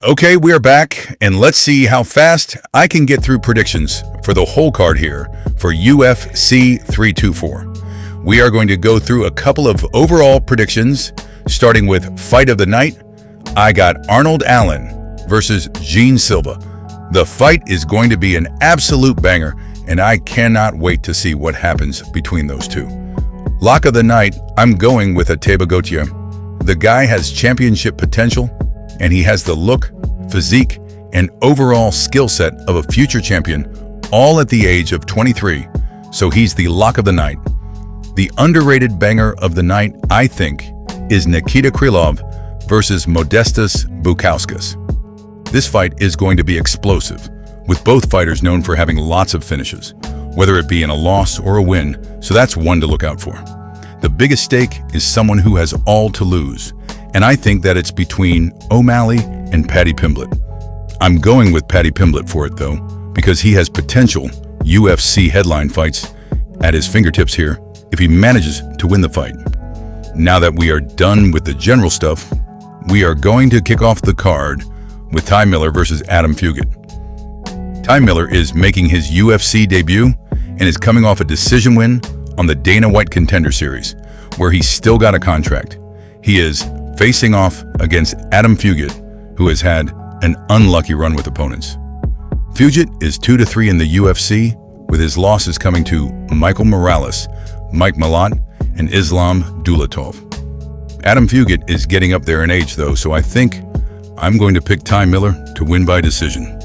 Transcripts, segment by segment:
Okay, we are back, and let's see how fast I can get through predictions for the whole card here for UFC 324. We are going to go through a couple of overall predictions, starting with Fight of the Night. I got Arnold Allen versus Gene Silva. The fight is going to be an absolute banger, and I cannot wait to see what happens between those two. Lock of the Night, I'm going with Gaethje. The guy has championship potential, and he has the look, physique, and overall skill set of a future champion, all at the age of 23, so he's the lock of the night. The underrated banger of the night, I think, is Nikita Krylov versus Modestas Bukauskas. This fight is going to be explosive, with both fighters known for having lots of finishes, whether it be in a loss or a win, so that's one to look out for. The biggest stake is someone who has all to lose, and I think that it's between O'Malley and Paddy Pimblett. I'm going with Paddy Pimblett for it though, because he has potential UFC headline fights at his fingertips here if he manages to win the fight. Now that we are done with the general stuff, we are going to kick off the card with Ty Miller versus Adam Fugit. Ty Miller is making his UFC debut and is coming off a decision win on the Dana White Contender Series, where he's still got a contract. He is facing off against Adam Fugit, who has had an unlucky run with opponents. Fugit is 2-3 in the UFC, with his losses coming to Michael Morales, Mike Malott, and Islam Dulatov. Adam Fugit is getting up there in age though, so I think I'm going to pick Ty Miller to win by decision.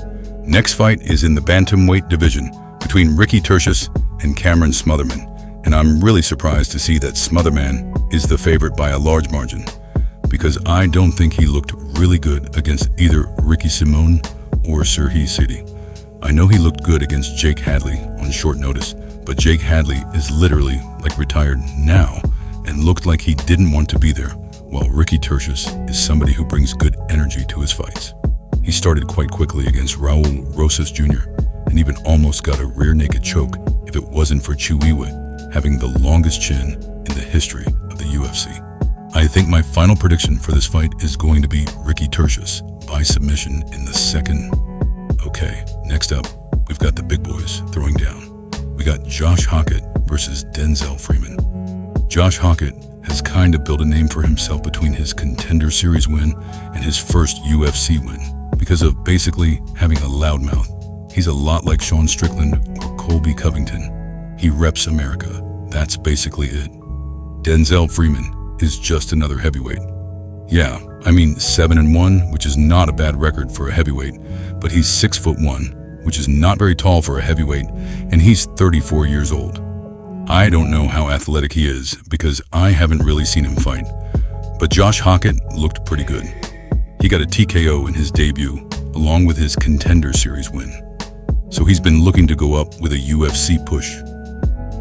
Next fight is in the bantamweight division between Ricky Tertius and Cameron Smotherman, and I'm really surprised to see that Smotherman is the favorite by a large margin, because I don't think he looked really good against either Ricky Simon or Serhiy Sidi. I know he looked good against Jake Hadley on short notice, but Jake Hadley is literally like retired now and looked like he didn't want to be there, while Ricky Tertius is somebody who brings good energy to his fights. He started quite quickly against Raul Rosas Jr. and even almost got a rear naked choke if it wasn't for Chihuahua having the longest chin in the history of the UFC. I think my final prediction for this fight is going to be Ricky Tertius by submission in the second. Okay, next up, we've got the big boys throwing down. We got Josh Hockett versus Denzel Freeman. Josh Hockett has kind of built a name for himself between his Contender Series win and his first UFC win because of basically having a loud mouth. He's a lot like Sean Strickland or Colby Covington. He reps America. That's basically it. Denzel Freeman is just another heavyweight. Yeah, I mean 7-1, which is not a bad record for a heavyweight, but he's 6'1", which is not very tall for a heavyweight, and he's 34 years old. I don't know how athletic he is because I haven't really seen him fight, but Josh Hockett looked pretty good. He got a TKO in his debut, along with his Contender Series win. So he's been looking to go up with a UFC push.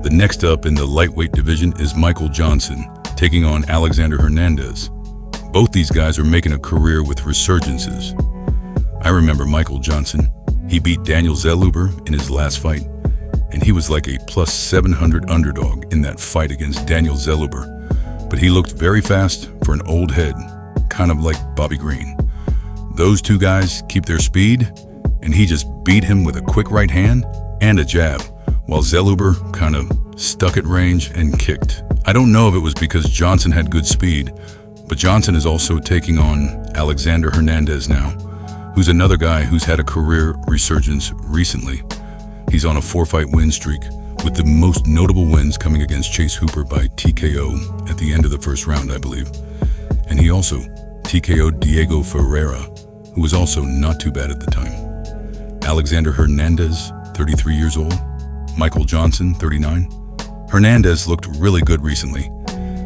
The next up in the lightweight division is Michael Johnson, taking on Alexander Hernandez. Both these guys are making a career with resurgences. I remember Michael Johnson. He beat Daniel Zellhuber in his last fight, and he was like a plus 700 underdog in that fight against Daniel Zellhuber. But he looked very fast for an old head, kind of like Bobby Green. Those two guys keep their speed, and he just beat him with a quick right hand and a jab, while Zellhuber kind of stuck at range and kicked. I don't know if it was because Johnson had good speed, but Johnson is also taking on Alexander Hernandez now, who's another guy who's had a career resurgence recently. He's on a 4-fight win streak, with the most notable wins coming against Chase Hooper by TKO at the end of the first round, I believe. And he also TKO'd Diego Ferreira, who was also not too bad at the time. Alexander Hernandez, 33 years old. Michael Johnson, 39. Hernandez looked really good recently.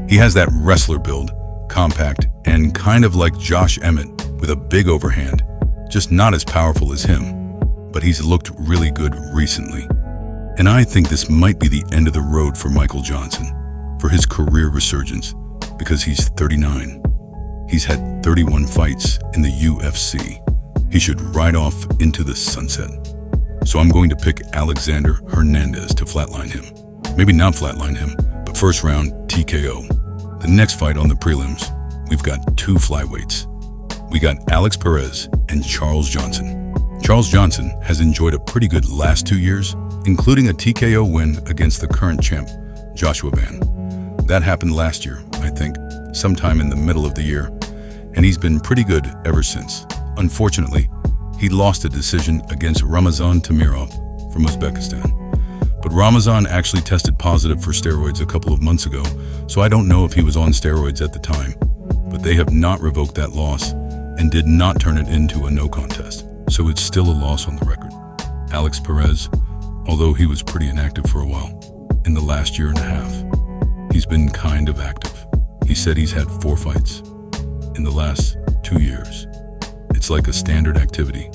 He has that wrestler build, compact, and kind of like Josh Emmett with a big overhand, just not as powerful as him, but he's looked really good recently. And I think this might be the end of the road for Michael Johnson, for his career resurgence, because he's 39. He's had 31 fights in the UFC. He should ride off into the sunset. So I'm going to pick Alexander Hernandez to flatline him. Maybe not flatline him, but first round TKO. The next fight on the prelims, we've got two flyweights. we got Alex Perez and Charles Johnson. Charles Johnson has enjoyed a pretty good last 2 years, including a TKO win against the current champ, Joshua Van. That happened last year, I think, sometime in the middle of the year, and he's been pretty good ever since. Unfortunately, he lost a decision against Ramazan Tamirov from Uzbekistan. But Ramazan actually tested positive for steroids a couple of months ago, so I don't know if he was on steroids at the time. But they have not revoked that loss and did not turn it into a no contest, so it's still a loss on the record. Alex Perez, although he was pretty inactive for a while, in the last year and a half, he's been kind of active. He said he's had 4 fights in the last 2 years. It's like a standard activity,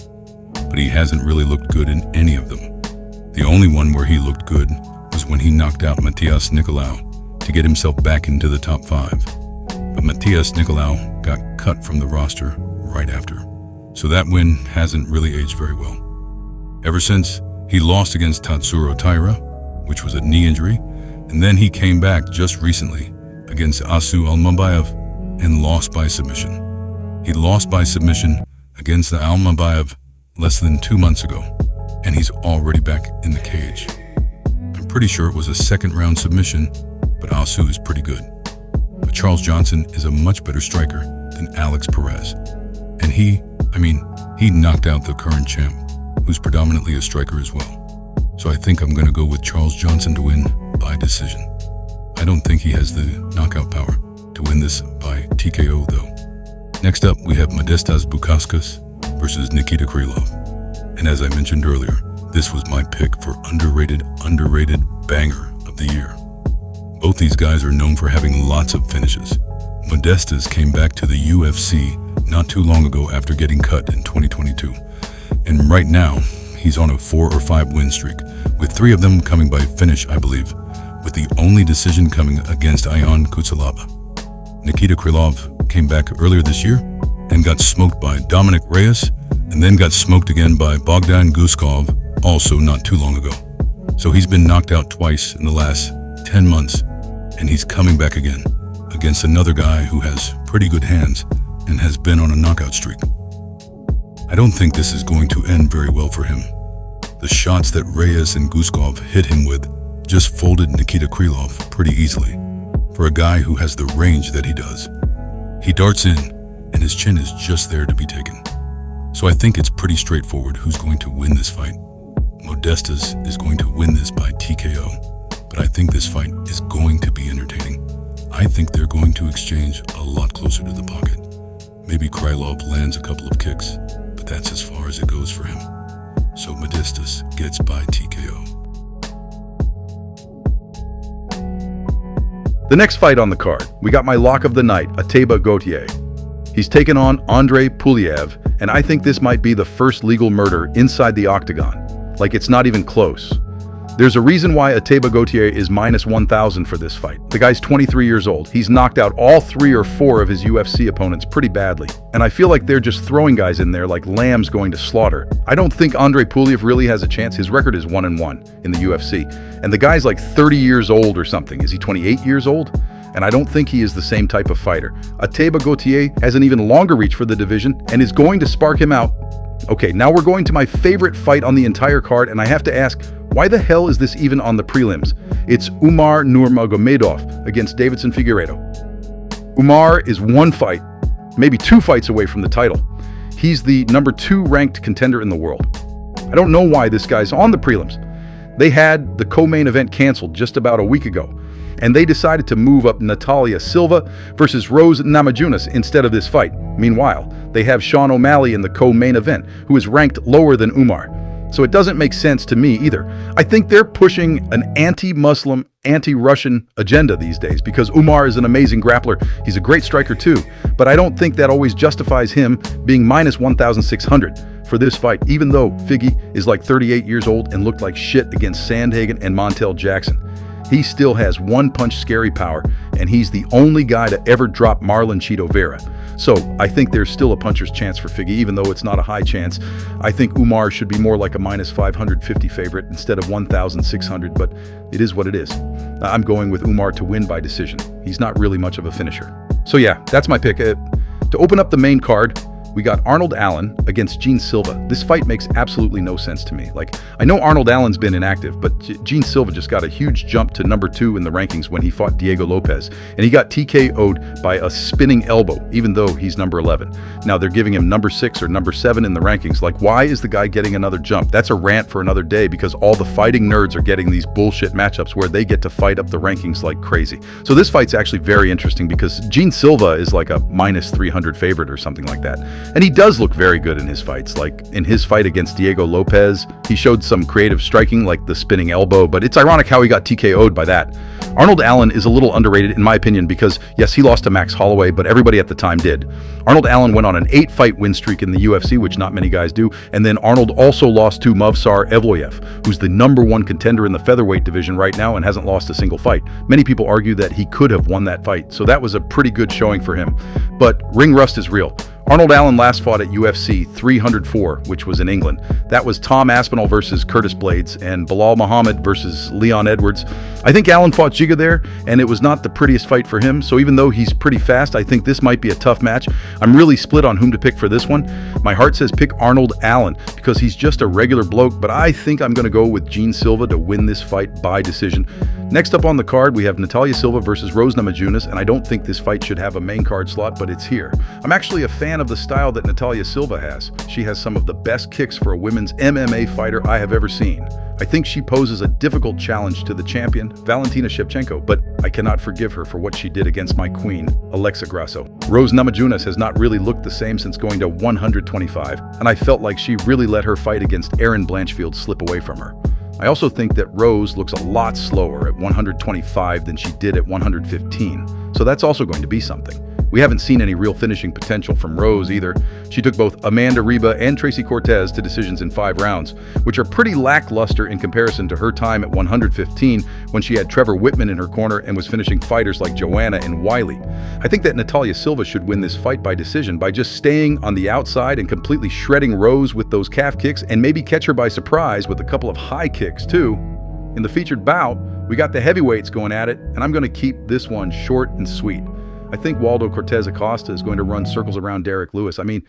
but he hasn't really looked good in any of them. The only one where he looked good was when he knocked out Matthias Nicolau to get himself back into the top 5. But Matthias Nicolau got cut from the roster right after. So that win hasn't really aged very well. Ever since, he lost against Tatsuro Taira, which was a knee injury, and then he came back just recently against Asu Almabayev and lost by submission. He lost by submission against the Almabayev less than 2 months ago, and he's already back in the cage. I'm pretty sure it was a second-round submission, but Asu is pretty good. But Charles Johnson is a much better striker than Alex Perez. And he knocked out the current champ, who's predominantly a striker as well. So I think I'm going to go with Charles Johnson to win by decision. I don't think he has the knockout power to win this by TKO though. Next up, we have Modestas Bukauskas versus Nikita Krylov. And as I mentioned earlier, this was my pick for underrated banger of the year. Both these guys are known for having lots of finishes. Modestas came back to the UFC not too long ago after getting cut in 2022. And right now, he's on a 4 or 5 win streak, with 3 of them coming by finish, I believe, with the only decision coming against Ion Cutelaba. Nikita Krylov came back earlier this year and got smoked by Dominic Reyes, and then got smoked again by Bogdan Guskov, also not too long ago. So he's been knocked out twice in the last 10 months, and he's coming back again against another guy who has pretty good hands and has been on a knockout streak. I don't think this is going to end very well for him. The shots that Reyes and Guskov hit him with just folded Nikita Krylov pretty easily for a guy who has the range that he does. He darts in, and his chin is just there to be taken. So I think it's pretty straightforward who's going to win this fight. Modestas is going to win this by TKO, but I think this fight is going to be entertaining. I think they're going to exchange a lot closer to the pocket. Maybe Krylov lands a couple of kicks, but that's as far as it goes for him. So Modestas gets by TKO. The next fight on the card, we got my lock of the night, Ateba Gaethje. He's taken on Andrei Puliev, and I think this might be the first legal murder inside the octagon. Like, it's not even close. There's a reason why Ateba Gaethje is minus 1,000 for this fight. The guy's 23 years old. He's knocked out all 3 or 4 of his UFC opponents pretty badly. And I feel like they're just throwing guys in there like lambs going to slaughter. I don't think Andrei Puliev really has a chance. His record is 1-1 in the UFC. And the guy's like 30 years old or something. Is he 28 years old? And I don't think he is the same type of fighter. Ateba Gaethje has an even longer reach for the division and is going to spark him out. Okay, now we're going to my favorite fight on the entire card, and I have to ask, why the hell is this even on the prelims? It's Umar Nurmagomedov against Davidson Figueiredo. Umar is 1 fight, maybe 2 fights away from the title. He's the number 2 ranked contender in the world. I don't know why this guy's on the prelims. They had the co-main event canceled just about a week ago, and they decided to move up Natalia Silva versus Rose Namajunas instead of this fight. Meanwhile, they have Sean O'Malley in the co-main event, who is ranked lower than Umar. So it doesn't make sense to me either. I think they're pushing an anti-Muslim, anti-Russian agenda these days because Umar is an amazing grappler. He's a great striker too, but I don't think that always justifies him being minus 1,600 for this fight, even though Figgy is like 38 years old and looked like shit against Sandhagen and Montel Jackson. He still has one-punch scary power, and he's the only guy to ever drop Marlon Chito Vera. So I think there's still a puncher's chance for Figgy, even though it's not a high chance. I think Umar should be more like a minus 550 favorite instead of 1,600, but it is what it is. I'm going with Umar to win by decision. He's not really much of a finisher. So yeah, that's my pick. To open up the main card, we got Arnold Allen against Gene Silva. This fight makes absolutely no sense to me. Like, I know Arnold Allen's been inactive, but Gene Silva just got a huge jump to number 2 in the rankings when he fought Diego Lopez, and he got TKO'd by a spinning elbow, even though he's number 11. Now they're giving him number 6 or number 7 in the rankings. Like, why is the guy getting another jump? That's a rant for another day, because all the fighting nerds are getting these bullshit matchups where they get to fight up the rankings like crazy. So this fight's actually very interesting because Gene Silva is like a minus 300 favorite or something like that. And he does look very good in his fights. Like in his fight against Diego Lopez, he showed some creative striking like the spinning elbow, but it's ironic how he got TKO'd by that. Arnold Allen is a little underrated in my opinion because, yes, he lost to Max Holloway, but everybody at the time did. Arnold Allen went on an 8-fight win streak in the UFC, which not many guys do, and then Arnold also lost to Movsar Evloev, who's the number 1 contender in the featherweight division right now and hasn't lost a single fight. Many people argue that he could have won that fight, so that was a pretty good showing for him. But ring rust is real. Arnold Allen last fought at UFC 304, which was in England. That was Tom Aspinall versus Curtis Blades and Bilal Muhammad versus Leon Edwards. I think Allen fought Giga there, and it was not the prettiest fight for him, so even though he's pretty fast, I think this might be a tough match. I'm really split on whom to pick for this one. My heart says pick Arnold Allen because he's just a regular bloke, but I think I'm going to go with Gene Silva to win this fight by decision. Next up on the card, we have Natalia Silva versus Rose Namajunas, and I don't think this fight should have a main card slot, but it's here. I'm actually a fan of the style that Natalia Silva has. She has some of the best kicks for a women's MMA fighter I have ever seen. I think she poses a difficult challenge to the champion, Valentina Shevchenko, but I cannot forgive her for what she did against my queen, Alexa Grasso. Rose Namajunas has not really looked the same since going to 125, and I felt like she really let her fight against Erin Blanchfield slip away from her. I also think that Rose looks a lot slower at 125 than she did at 115, so that's also going to be something. We haven't seen any real finishing potential from Rose either. She took both Amanda Ribas and Tracy Cortez to decisions in 5 rounds, which are pretty lackluster in comparison to her time at 115 when she had Trevor Whitman in her corner and was finishing fighters like Joanna and Wiley. I think that Natalia Silva should win this fight by decision by just staying on the outside and completely shredding Rose with those calf kicks and maybe catch her by surprise with a couple of high kicks too. In the featured bout, we got the heavyweights going at it, and I'm going to keep this one short and sweet. I think Waldo Cortez Acosta is going to run circles around Derek Lewis. I mean,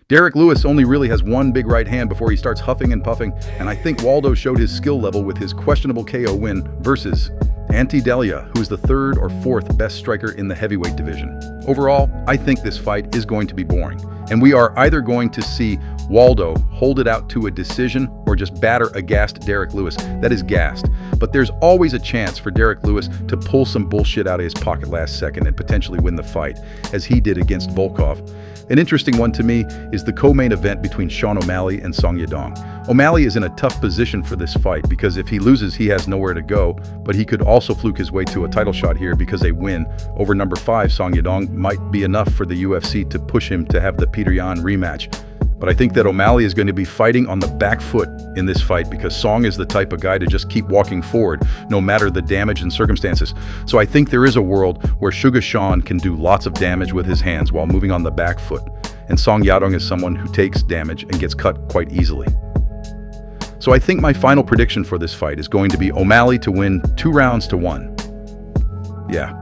Derek Lewis only really has one big right hand before he starts huffing and puffing, and I think Waldo showed his skill level with his questionable KO win versus Ante Delia, who is the 3rd or 4th best striker in the heavyweight division. Overall, I think this fight is going to be boring, and we are either going to see Waldo hold it out to a decision or just batter a gassed Derek Lewis. That is gassed. But there's always a chance for Derek Lewis to pull some bullshit out of his pocket last second and potentially win the fight, as he did against Volkov. An interesting one to me is the co-main event between Sean O'Malley and Song Yadong. O'Malley is in a tough position for this fight because if he loses, he has nowhere to go, but he could also fluke his way to a title shot here because a win over number 5 Song Yadong might be enough for the UFC to push him to have the Peter Yan rematch. But I think that O'Malley is going to be fighting on the back foot in this fight because Song is the type of guy to just keep walking forward no matter the damage and circumstances. So I think there is a world where Sugar Sean can do lots of damage with his hands while moving on the back foot. And Song Yadong is someone who takes damage and gets cut quite easily. So I think my final prediction for this fight is going to be O'Malley to win 2 rounds to 1. Yeah.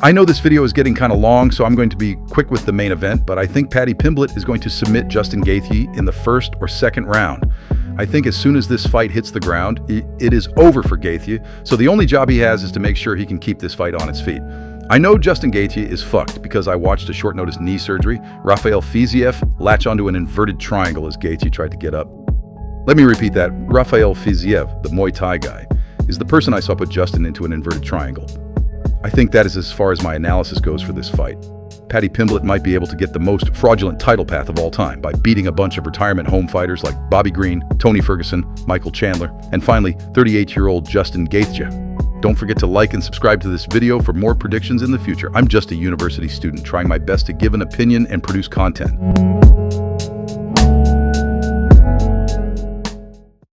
I know this video is getting kind of long, so I'm going to be quick with the main event, but I think Paddy Pimblett is going to submit Justin Gaethje in the 1st or 2nd round. I think as soon as this fight hits the ground, it is over for Gaethje, so the only job he has is to make sure he can keep this fight on its feet. I know Justin Gaethje is fucked because I watched a short notice knee surgery. Rafael Fiziev latch onto an inverted triangle as Gaethje tried to get up. Let me repeat that. Rafael Fiziev, the Muay Thai guy, is the person I saw put Justin into an inverted triangle. I think that is as far as my analysis goes for this fight. Paddy Pimblett might be able to get the most fraudulent title path of all time by beating a bunch of retirement home fighters like Bobby Green, Tony Ferguson, Michael Chandler, and finally 38-year-old Justin Gaethje. Don't forget to like and subscribe to this video for more predictions in the future. I'm just a university student trying my best to give an opinion and produce content.